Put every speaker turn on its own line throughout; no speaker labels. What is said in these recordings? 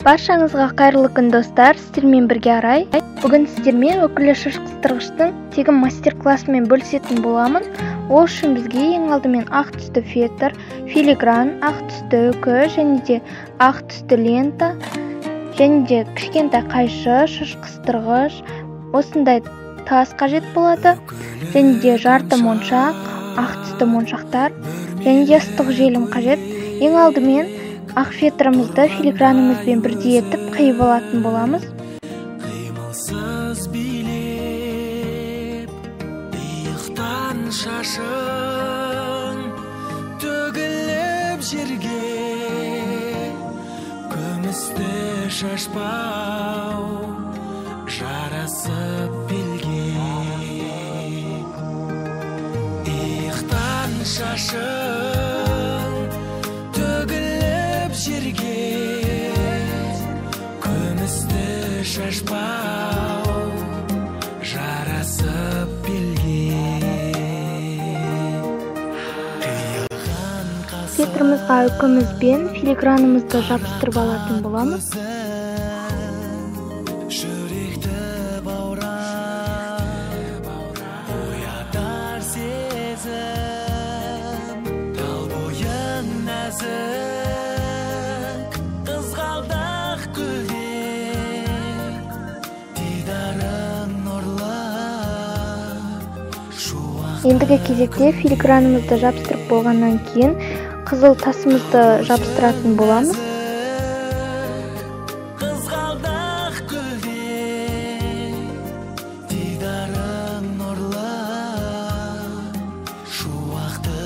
Баршаңызға қайырлы күн достар, сіздермен бірге Арай. Бүгін сіздермен өкілі шаш қыстырғыштың тегін мастер-классымен бөлісетін боламын. Ол үшін бізге ең алдымен ақ түсті фетр, филигран, ақ түсті үкі және де ақ түсті лента, және де кішкентай қайшы, шаш қыстырғыш, осындай тас қажет болады, және де жарты моншақ, ақ түсті моншақтар, және де ыстық желім қажет. Ең алдымен ақ фетрімізді филигранымызбен бірдей етіп қиып алатын боламыз.
Қимылсыз билеп, иықтан шашың төгіліп жерге, күмісті шашпау жарасып белге. Иықтан шашың жерге, күмісті шашпау жарасып белге.
Фетрімізға үкімізбен филигранымызды жабыстырып алатын боламыз.
Жүректі баурап, оятар сезім, тал бойың нәзік.
Ендігі кезекте филигранымызды жабыстырып болғаннан кейін қызыл тасымызды жабыстыратын боламыз.
Қызғалдақ гүлде, дидарың нұрлы, шуақты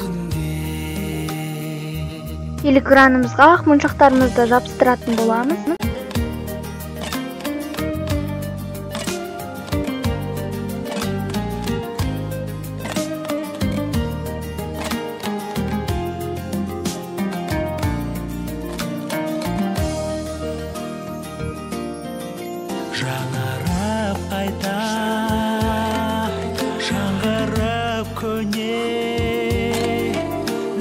күнде.
Филигранымызға ақ моншақтарымызды жабыстыратын боламыз.
Жаңарып қайта, жаңғырып көне,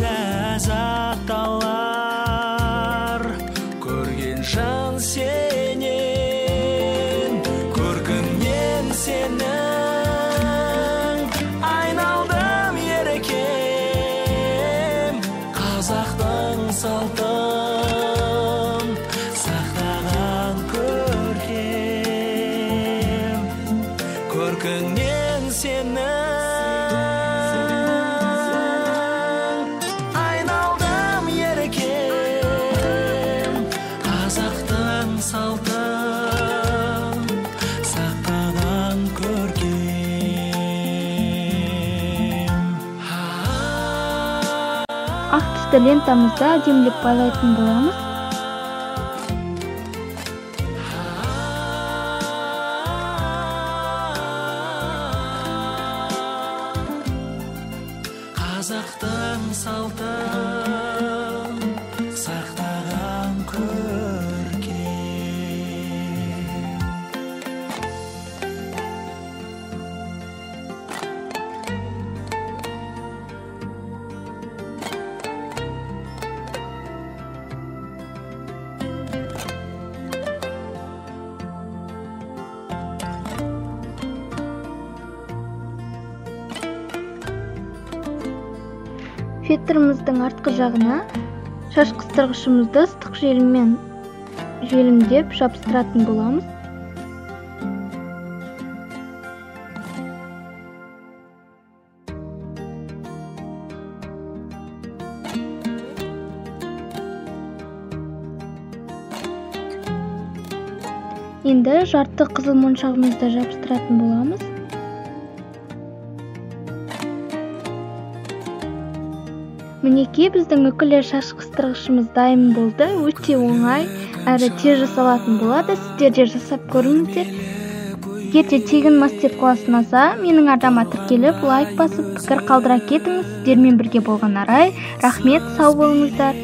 ләззат алар көрген жан сенен, көркіңнен сенің. Айналдым ерекем, қазақтың салтын сақтаған көркіңнен сенің. Айналдым ерекем, қазақтың салтын сақтаған көркем.
Ақ түсті лентамызды әдемілеп байлайтын боламыз.
Қазақтың салтын сақтаған көркем.
Фетріміздің артқы жағына шаш қыстырғышымызды ыстық желіммен желімдеп жабыстыратын боламыз. Енді жарты қызыл моншағымызды жабыстыратын боламыз. Мінекей біздің үкілі шаш қыстырғышымыз дайын болды. Өте оңай әрі тез жасалатын болады. Сіздер де жасап көріңіздер. Егер де тегін мастер-класс ұнаса, менің арнама тіркеліп, лайк басып, пікір қалдыра кетіңіз. Сіздермен бірге болған Арай. Рахмет, сау болыңыздар.